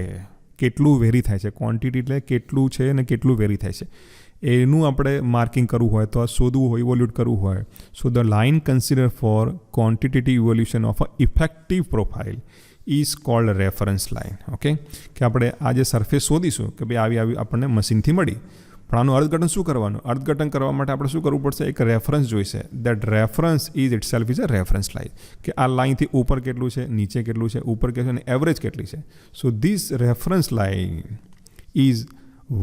કેટલું વેરી થાય છે. ક્વોન્ટિટી એટલે કેટલું છે અને કેટલું વેરી થાય છે, એનું આપણે માર્કિંગ કરવું હોય તો આ શોધવું હોય, ઇવોલ્યુટ કરવું હોય. So the line consider for quantitative evolution of a effective profile is called reference line. Okay, કે આપણે આ જે સરફેસ શોધીશું કે ભાઈ આવી આપણને મશીનથી મળી, પણ આનું અર્થઘટન શું કરવાનું? અર્થઘટન કરવા માટે આપણે શું કરવું પડશે? એક રેફરન્સ જોઈશે. That reference is it self is a reference line, કે આ લાઇનથી ઉપર કેટલું છે, નીચે કેટલું છે, ઉપર કેટલું છે અને એવરેજ કેટલી છે. So this reference line is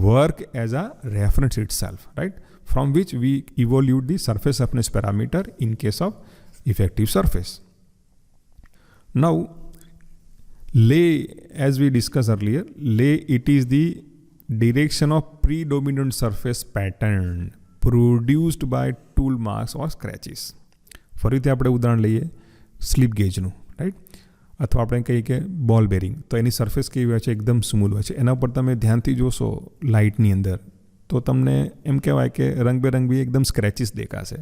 work as a reference itself, right, from which we evaluate the surface roughness parameter in case of effective surface. Now lay, as we discussed earlier, lay it is the direction of predominant surface pattern produced by tool marks or scratches. ફરીથી આપણે ઉદાહરણ લઈએ slip ગેજનું, right, અથવા આપણે કહીએ કે બોલ bearing. તો એની સરફેસ કેવી હોય છે? એકદમ સ્મૂથ હોય છે. એના પર તમે ધ્યાનથી જોશો લાઇટની અંદર તો તમને એમ કહેવાય કે રંગબેરંગી એકદમ સ્ક્રેચીસ દેખાશે.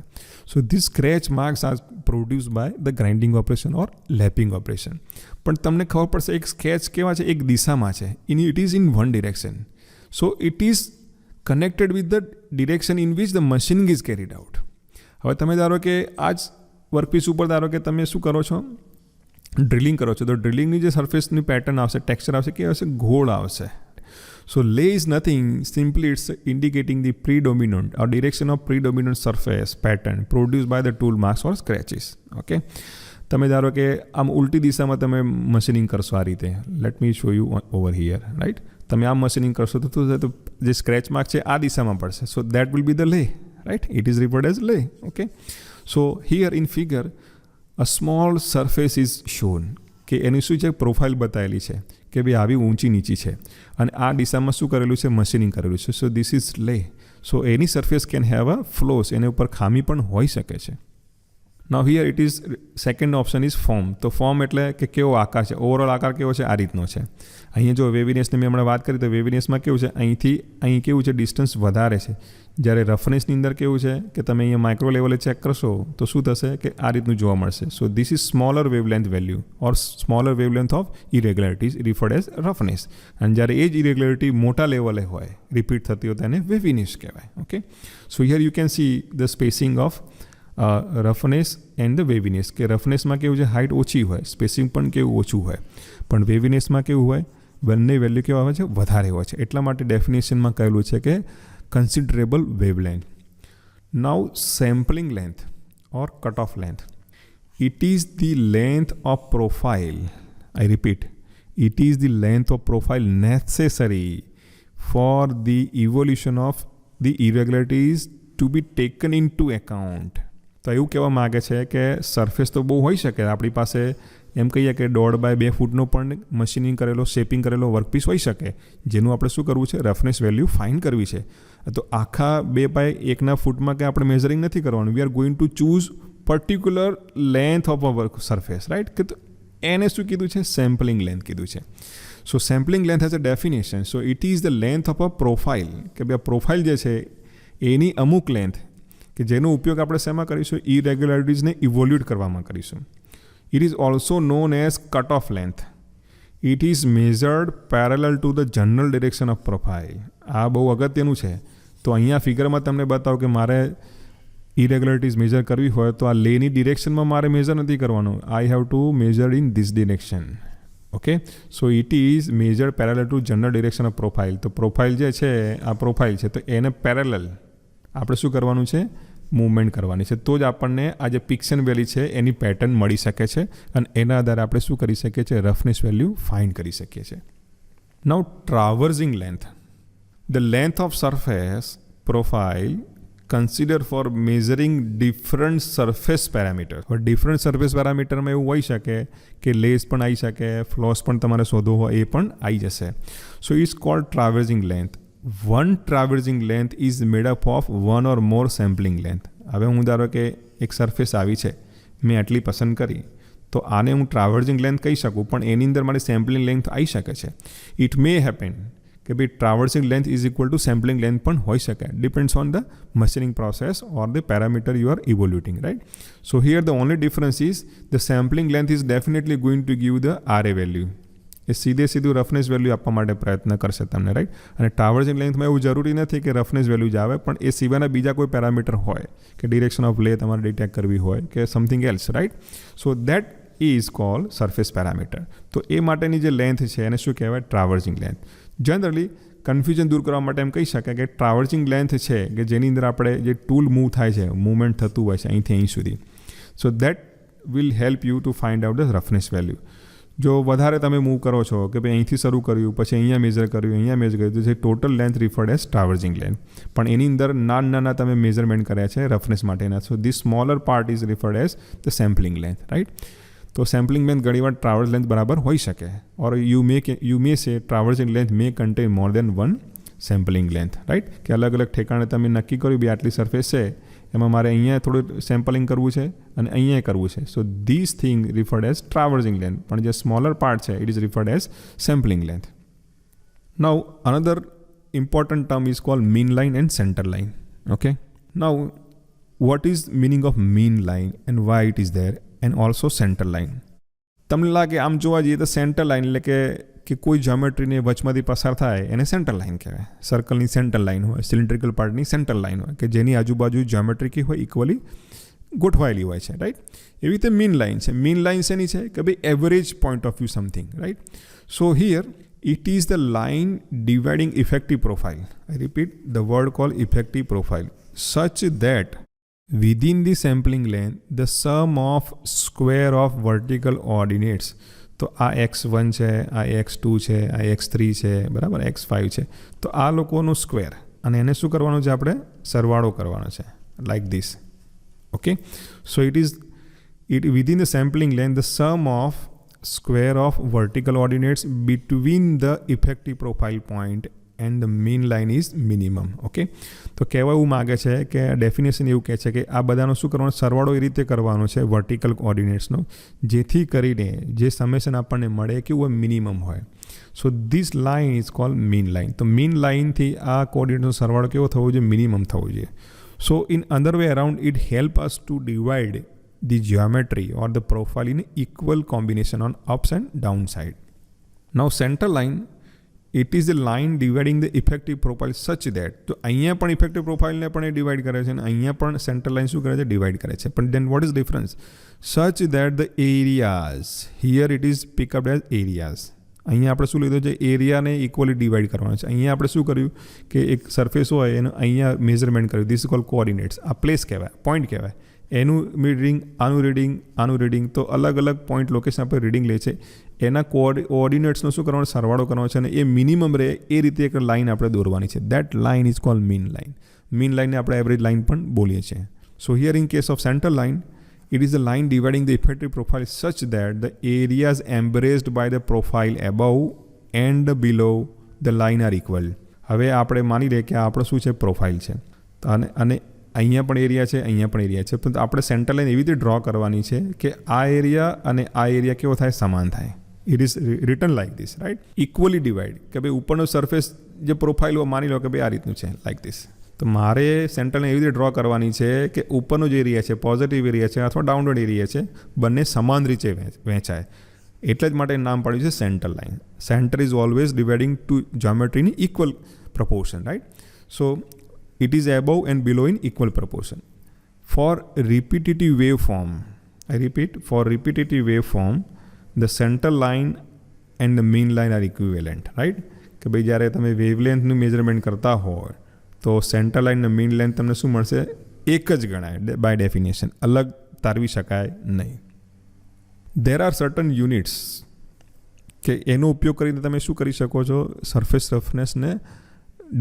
So this scratch marks are produce by the grinding operation or lapping operation. પણ તમને ખબર પડશે એક સ્કેચ કેવા છે, એક દિશામાં છે, it is in one direction. So it is connected with the direction in which the machining is carried out. હવે તમે ધારો કે આ જ વર્કપીસ ઉપર ધારો કે તમે શું કરો છો, ડ્રિલિંગ કરો છો, તો ડ્રિલિંગની જે સરફેસની પેટર્ન આવશે, ટેક્સચર આવશે, કે આવશે ગોળ આવશે. So lay is nothing, simply it's indicating the predominant or direction of predominant surface pattern produced by the tool marks or scratches. Okay, તમે ધારો કે આમ ઉલટી દિશામાં તમે મશીનિંગ કરશો આ રીતે. Let me show you over here, right. તમે આમ મશીનિંગ કરશો તો જે સ્ક્રેચ માર્ક છે આ દિશામાં પડશે. So that will be the lay, right. It is referred as lay. Okay, so here in figure a small surface is shown, કે એની શું છે, પ્રોફાઇલ બતાવેલી છે કે ભાઈ આવી ઊંચી નીચી છે અને આ દિશામાં શું કરેલું છે, મશીનિંગ કરેલું છે. So this is lay. So એની surface can have a flaws, એની ઉપર ખામી પણ હોઈ શકે છે. Now here it is second option is form. તો ફોર્મ એટલે કે કેવો આકાર છે, ઓવરઓલ આકાર કેવો છે, આ રીતનો છે. અહીંયા જો વેવીનેસની મેં હમણાં વાત કરી તો વેવીનેસમાં કેવું છે, અહીંથી અહીં કેવું છે, ડિસ્ટન્સ વધારે છે. જ્યારે રફનેસની અંદર કેવું છે કે તમે અહીંયા માઇક્રો લેવલે ચેક કરશો તો શું થશે કે આ રીતનું જોવા મળશે. So this is smaller wavelength value or smaller wavelength of irregularities referred as roughness. અને જ્યારે એ જ ઇરેગ્યુલારિટી મોટા લેવલે હોય, રિપીટ થતી હોય, તેને વેવીનેસ કહેવાય. Okay, so here you can see the spacing of roughness and the waviness. કે રફનેસમાં કેવું છે, હાઇટ ઓછી હોય, સ્પેસિંગ પણ કેવું ઓછું હોય, પણ વેવીનેસમાં કેવું હોય, બંને વેલ્યુ કેવા હોય છે, વધારે હોય છે. એટલા માટે ડેફિનેશનમાં કહેલું છે કે considerable wavelength. Now sampling length or cutoff length. It is the length of profile. I repeat, it is the length of profile necessary for the evolution of the irregularities to be taken into account. તો એવું કહેવા માગે છે કે surface તો બહુ હોઈ શકે, આપણી પાસે એમ કહીએ કે 1.5 by 2 ફૂટનો પણ મશીનિંગ કરેલો, શેપિંગ કરેલો વર્કપીસ હોઈ શકે, જેનું આપણે શું કરવું છે, રફનેસ વેલ્યુ ફાઇન કરવી છે. તો આખા 2 by 1 ફૂટમાં કે આપણે મેઝરિંગ નથી કરવાનું. We are going to choose particular length of a surface, right. કે તો એને શું કીધું છે, સેમ્પલિંગ લેન્થ કીધું છે. So sampling length has a definition. So it is the length of a profile, કે ભાઈ આ પ્રોફાઇલ જે છે એની અમુક લેન્થ કે જેનો ઉપયોગ આપણે શેમાં કરીશું, ઇરેગ્યુલારિટીઝને ઇવોલ્યુટ કરવામાં કરીશું. It is also known as cutoff length. It is measured parallel to the general direction of profile. આ બહુ અગત્યનું છે. તો અહીંયા ફિગરમાં તમને બતાવો કે મારે ઇરેગ્યુલારિટીઝ મેજર કરવી હોય તો આ લેની ડિરેક્શનમાં મારે મેજર નથી કરવાનું. I have to measure in this direction. Okay, so it is measure parallel to general direction of profile. તો પ્રોફાઇલ જે છે, આ પ્રોફાઇલ છે, તો એને પેરેલલ આપણે શું કરવાનું છે, મૂવમેન્ટ કરવાની છે. તો જ આપણને આ જે પિક્સન વેલી છે એની પેટર્ન મળી શકે છે અને એના આધારે આપણે શું કરી શકીએ છીએ, રફનેસ વેલ્યુ ફાઇન્ડ કરી શકીએ છીએ. Now traversing length. The length of surface profile consider for measuring different surface parameter. Different surface પેરામીટરમાં એવું હોઈ શકે કે લેસ પણ આવી શકે, ફ્લોસ પણ તમારે શોધવો હોય એ પણ આવી જશે. So it's called traversing length. One traversing length is made up of one or more sampling length. હવે હું ધારો કે એક સરફેસ આવી છે, મેં આટલી પસંદ કરી, તો આને હું ટ્રાવર્સિંગ લેન્થ કહી શકું, પણ એની અંદર મારી સેમ્પલિંગ લેન્થ આવી શકે છે. ઇટ મે હેપન કે ભાઈ traversing length is equal to sampling length પણ હોઈ શકે. Depends on the machining process or the parameter you are evaluating, right. So here the only difference is the sampling length is definitely going to give the RA value. એ સીધું roughness value આપવા માટે પ્રયત્ન કરશે તમને, right. અને ટ્રાવર્સિંગ લેન્થમાં એવું જરૂરી નથી કે રફનેસ વેલ્યુ જ આવે, પણ એ સિવાયના બીજા કોઈ પેરામીટર હોય કે ડિરેક્શન ઓફ લે તમારે ડિટેક્ટ કરવી હોય કે something else, right. So that is cold surface parameter. તો એ માટેની જે લેન્થ છે એને શું કહેવાય, ટ્રાવર્સિંગ લેન્થ. જનરલી કન્ફ્યુઝન દૂર કરવા માટે એમ કહી શકાય કે ટ્રાવર્સિંગ લેન્થ છે કે જેની અંદર આપણે જે ટૂલ મૂવ થાય છે, મૂવમેન્ટ થતું હોય છે અહીંથી અહીં સુધી, સો that will help you to find out the roughness value. જો વધારે તમે મૂવ કરો છો કે ભાઈ અહીંથી શરૂ કર્યું, પછી અહીંયા મેજર કર્યું, અહીંયા મેજર કર્યું, તો જે total length referred as traversing length. પણ એની અંદર નાના તમે મેઝરમેન્ટ કર્યા છે રફનેસ માટેના. So this smaller part is referred as the sampling length, right. તો સેમ્પલિંગ લેન્થ ઘણીવાર ટ્રાવર્સ લેન્થ બરાબર હોઈ શકે, or you may say traversing length may contain more than one sampling length, right. કે અલગ અલગ ઠેકાણે તમે નક્કી કર્યું બી આટલી સરફેસ છે, એમાં મારે અહીંયા થોડું સેમ્પલિંગ કરવું છે અને અહીંયા કરવું છે. So this thing referred as traversing length, પણ જે સ્મોલર પાર્ટ છે it is referred as sampling length. Now another important term is called mean line and center line. Okay, now what is meaning of mean line and why it is there, and also center line. તમને લાગે આમ જોવા જઈએ તો centre line એટલે કે કોઈ જ્યોમેટ્રીને વચમાંથી પસાર થાય એને સેન્ટર લાઇન કહેવાય. સર્કલની સેન્ટર લાઇન હોય, સિલિન્ડ્રિકલ પાર્ટની સેન્ટર લાઇન હોય કે જેની આજુબાજુ જ્યોમેટ્રી કી હોય ઇક્વલી ગોઠવાયેલી હોય છે, રાઈટ. એવી રીતે મીન લાઇન છે. મીન લાઇન શેની છે કે ભાઈ average point of view something, right. So here it is the line dividing effective profile. I repeat, the word called effective profile, such that within the sampling length, the sum of square of vertical ordinates, તો આ x1 છે, આ x2 છે, આ x3 છે, બરાબર, x5 છે, તો આ લોકોનો સ્ક્વેર અને એને શું કરવાનું છે આપણે સરવાળો કરવાનો છે, like this. Okay, so it within the sampling length, the sum of square of vertical ordinates between the effective profile point and the mean line is minimum. Okay, તો કહેવા એવું માગે છે કે ડેફિનેશન એવું કહે છે કે આ બધાનો શું કરવાનો સરવાળો એ રીતે કરવાનો છે વર્ટિકલ કોઓર્ડિનેટ્સનો જેથી કરીને જે સમેશન આપણને મળે કે એ મિનિમમ હોય. So this line is called mean line. તો મીન લાઇનથી આ કોઓર્ડિનેટનો સરવાળો કેવો થવો જોઈએ, મિનિમમ થવો જોઈએ. સો in other way around it help us to divide the geometry or the profile in equal combination on ups and down side. Now center line, it is the line dividing the effective profile such that, તો અહીંયા પણ effective profile ને પણ એ divide કરે છે અને અહીંયા પણ center line શું કરે છે, ડિવાઈડ કરે છે. પણ then what is difference? Such that the areas, here it is picked up as areas. અહીંયા આપણે શું લીધું છે, એરિયાને ઇક્વલી ડિવાઈડ કરવાનો છે. અહીંયા આપણે શું કર્યું કે એક સરફેસ હોય એનું અહીંયા મેઝરમેન્ટ કર્યું. This is cold coordinates. આ પ્લેસ કહેવાય, પોઈન્ટ કહેવાય. એનું રીડિંગ, આનું રીડિંગ, તો અલગ અલગ પોઈન્ટ લોકેશન આપણે રીડિંગ લે છે. એના કોઓર્ડિનેટ્સનો શું કરવાનો, સરવાળો કરવાનો છે અને એ મિનિમમ રહે એ રીતે એક લાઇન આપણે દોરવાની છે. That line is called mean line. Mean લાઇનને આપણે એવરેજ લાઇન પણ બોલીએ છીએ. સો here in case of centre line, it is the line dividing the effective profile such that the areas embraced by the profile above and below the line are equal. હવે આપણે માની લઈએ કે આ આપણો શું છે, પ્રોફાઇલ છે, અને અહીંયા પણ એરિયા છે, અહીંયા પણ એરિયા છે, પણ આપણે સેન્ટર લાઇન એવી રીતે ડ્રો કરવાની છે કે આ એરિયા અને આ એરિયા કેવો થાય, સમાન થાય. It is return like this, right. Equally divide, કે ભાઈ ઉપરનો સરફેસ જે પ્રોફાઇલ માની લો કે ભાઈ આ રીતનું છે, લાઇક ધીસ. તો મારે સેન્ટર લાઇન એવી રીતે ડ્રો કરવાની છે કે ઉપરનો જે એરિયા છે, પોઝિટિવ એરિયા છે અથવા ડાઉનવર્ડ એરિયા છે, બંને સમાન રીતે વહેંચાય. એટલે જ માટે નામ પડ્યું છે centre line. Centre is always dividing to geometry in equal proportion, right. So it is above and below in equal proportion. For repetitive waveform, I repeat, for repetitive waveform, the center line and the mean line are equivalent, right? કે ભાઈ જ્યારે તમે વેવલેન્થનું measurement કરતા હોય તો centre line અને mean line તમને શું મળશે, એક જ ગણાય બાય ડેફિનેશન, અલગ તારવી શકાય નહીં. There are certain units કે એનો ઉપયોગ કરીને તમે શું કરી શકો છો, સરફેસ રફનેસને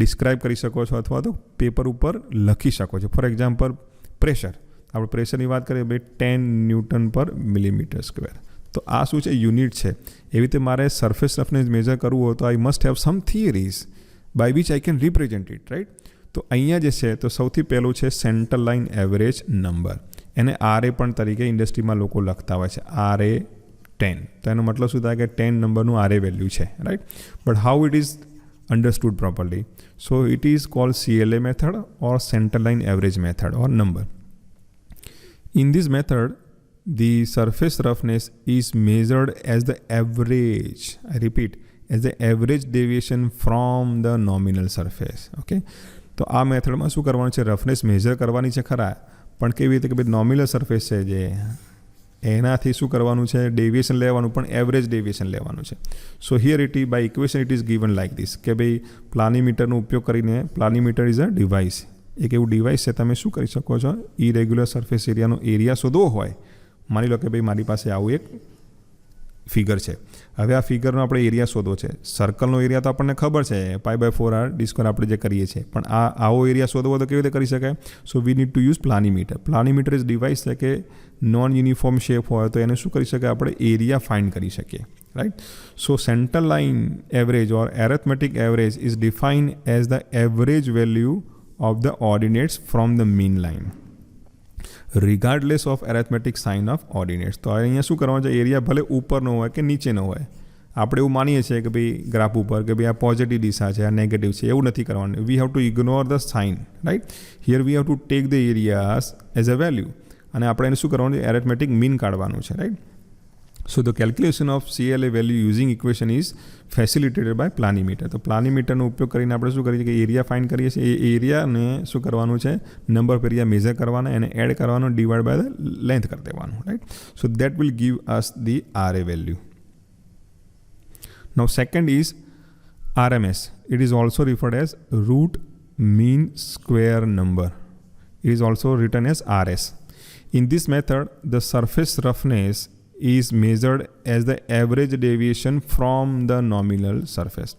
ડિસ્ક્રાઇબ કરી શકો છો અથવા તો પેપર ઉપર લખી શકો છો. ફોર એક્ઝામ્પલ પ્રેશર, આપણે પ્રેશરની વાત કરીએ ભાઈ 10 ન્યૂટન પર મિલીમીટર સ્ક્વેર. તો આ શું છે, યુનિટ છે. એવી રીતે મારે સરફેસ રફનેસ મેજર કરવું હોય તો I must have some theories by which I can represent it, right. તો અહીંયા જે છે તો સૌથી પહેલું છે સેન્ટર લાઇન એવરેજ નંબર. એને RA પણ તરીકે ઇન્ડસ્ટ્રીમાં લોકો લખતા હોય છે, RA 10. તો એનો મતલબ શું થાય કે 10 નંબરનું RA વેલ્યુ છે, right. But how it is understood properly, so it is called CLA method or center line average method or number. In this method, the surface roughness is measured as the average, I repeat, as the average deviation from the nominal surface. Okay, તો આ મેથડમાં શું કરવાનું છે, roughness major કરવાની છે ખરા, પણ કેવી રીતે કે ભાઈ નોમિનલ સરફેસ છે જે એનાથી શું કરવાનું છે, ડેવિએશન લેવાનું, પણ એવરેજ ડેવિએશન લેવાનું છે. So here it is by equation it is given like this કે ભાઈ પ્લાનીમીટરનો ઉપયોગ કરીને, પ્લાનીમીટર ઇઝ અ ડિવાઇસ, એક એવું ડિવાઇસ છે, તમે શું કરી શકો છો, ઇરેગ્યુલર સરફેસ એરિયાનો એરિયા શોધવો હોય. માની લો કે ભાઈ મારી પાસે આવું એક ફિગર છે. હવે આ ફિગરનો આપણે એરિયા શોધવો છે. સર્કલનો એરિયા તો આપણને ખબર છે, π/4r d² આપણે જે કરીએ છીએ, પણ આવો એરિયા શોધવો તો કેવી રીતે કરી શકાય. So we need to use planimeter. Planimeter is device છે કે નોન યુનિફોર્મ શેપ હોય તો એને શું કરી શકાય, આપણે એરિયા ફાઇન્ડ કરી શકીએ, right. So centre line average or arithmetic average is defined as the average value of the ordinates from the mean line regardless of arithmetic sign of ordinates. તો અહીંયા શું કરવાનું છે, એરિયા ભલે ઉપરનો હોય કે નીચેનો હોય, આપણે એવું માનીએ છીએ કે ભાઈ ગ્રાફ ઉપર કે ભાઈ આ પોઝિટિવ દિશા છે, આ નેગેટિવ છે, એવું નથી કરવાનું. We have to ignore the sign, right. Here we have to take the areas as a value, અને આપણે એને શું કરવાનું છે, એરેથમેટિક મીન કાઢવાનું છે, right. So the calculation of CLA value using equation is facilitated by planimeter. તો પ્લાનીમીટરનો ઉપયોગ કરીને આપણે શું કરીએ કે એરિયા ફાઇન્ડ કરીએ છીએ. એ એરિયાને શું કરવાનું છે, નંબર ઓફ એરિયા મેઝર કરવાના, એને એડ કરવાનો, ડિવાઈડ બાય ધ લેન્થ કરી દેવાનું, right. So that will give us the RA value. Now second is RMS. It is also referred as root mean square number. It is also written as RS. In this method, the surface roughness is measured as the average deviation from the nominal surface.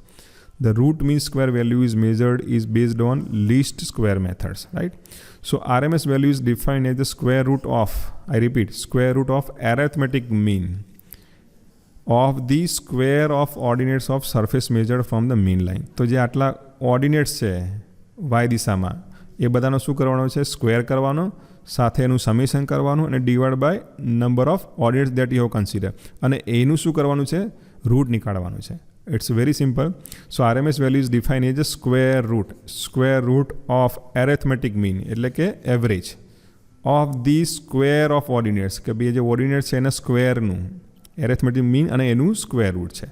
The root mean square value is measured is based on least square methods, right? So RMS value is defined as the square root of, I repeat, square root of arithmetic mean of the square of ordinates of surface measured from the mean line. તો જે આટલા ordinates છે y દિશામાં, એ બધાનો શું કરવાનો છે, square કરવાનો, સાથે એનું સમેશન કરવાનું અને divide by number of ordinates that you have consider, અને એનું શું કરવાનું છે, રૂટ નીકાળવાનું છે. It's very simple. So RMS value is define as a square root of arithmetic mean, એટલે કે average of the square of ordinates, કે ભાઈ જે ઓર્ડિનેટ્સ છે એના સ્ક્વેરનું એરેથમેટિક મીન અને એનું સ્ક્વેર રૂટ છે.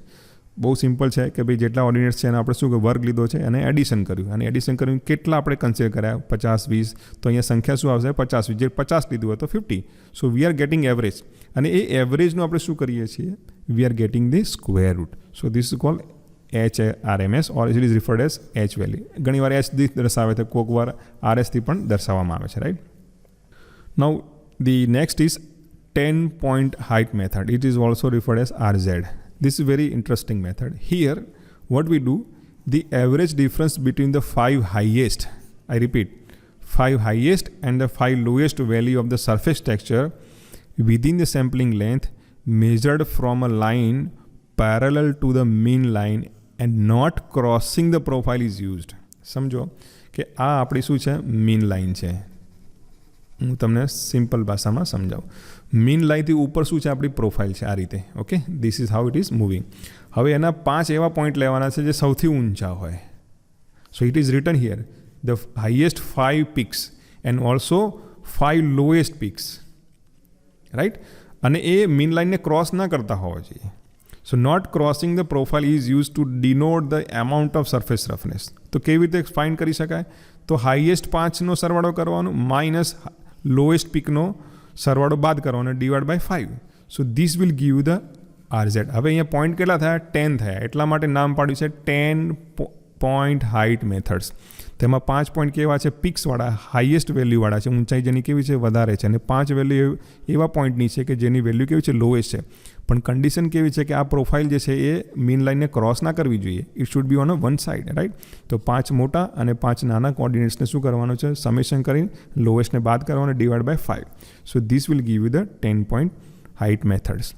બહુ સિમ્પલ છે કે ભાઈ જેટલા ઓર્ડિનેટ્સ છે એને આપણે શું વર્ગ લીધો છે અને એડિશન કર્યું, અને એડિશન કર્યું કેટલા આપણે કન્સિડર કર્યા, 50, 20, તો અહીંયા સંખ્યા શું આવશે, 50, 20. જે 50 લીધું હોય તો 50. સો વી આર ગેટિંગ એવરેજ, અને એ એવરેજનું આપણે શું કરીએ છીએ, we are getting the square root. So this is cold HRMS or it is referred as H value. ઘણીવાર H થી દર્શાવે છે, કોઈક વાર RS થી પણ દર્શાવવામાં આવે છે, right. Now the next is 10-point height method. It is also referred as RZ. This is very interesting method. Here, what we do, the average difference between the 5 highest, I repeat, 5 highest and the 5 lowest value of the surface texture within the sampling length measured from a line parallel to the mean line and not crossing the profile is used. સમજો કે આ આપણી શું છે, mean line છે. હું તમને simple ભાષામાં સમજાવું. મીન લાઈનથી ઉપર શું છે, આપણી પ્રોફાઇલ છે, આ રીતે. Okay, this is how it is moving. હવે એના 5 એવા પોઈન્ટ લેવાના છે જે સૌથી ઊંચા હોય. So it is written here the highest 5 peaks and also 5 lowest peaks, right. અને એ મીન લાઇનને ક્રોસ ના કરતા હોવા જોઈએ. So not crossing the profile is use to denote the amount of surface roughness. તો કેવી રીતે ફાઇન્ડ કરી શકાય, તો હાઈએસ્ટ 5નો સરવાળો કરવાનો માઇનસ લોએસ્ટ પિકનો સરવાળો બાદ કરવાનો, divide by 5. So this will give the RZ. હવે અહીંયા પોઈન્ટ કેટલા થયા, 10 થયા, એટલા માટે નામ પાડ્યું છે 10-point height methods. તેમાં 5 પોઈન્ટ કેવા છે, પિક્સવાળા, હાઈએસ્ટ વેલ્યુવાળા છે, ઊંચાઈ જેની કેવી છે, વધારે છે, અને 5 વેલ્યુ એવા પોઈન્ટની છે કે જેની વેલ્યુ કેવી છે, લોએસ્ટ છે. પણ કન્ડિશન કેવી છે કે આ પ્રોફાઇલ જે છે એ મીન લાઇનને ક્રોસ ના કરવી જોઈએ. It should be on a one side, right. તો 5 મોટા અને 5 નાના કોર્ડિનેટ્સને શું કરવાનું છે, સમેશન કરીને લોએસ્ટને બાદ કરવાનો, divide by 5. So this will give you the 10-point height methods.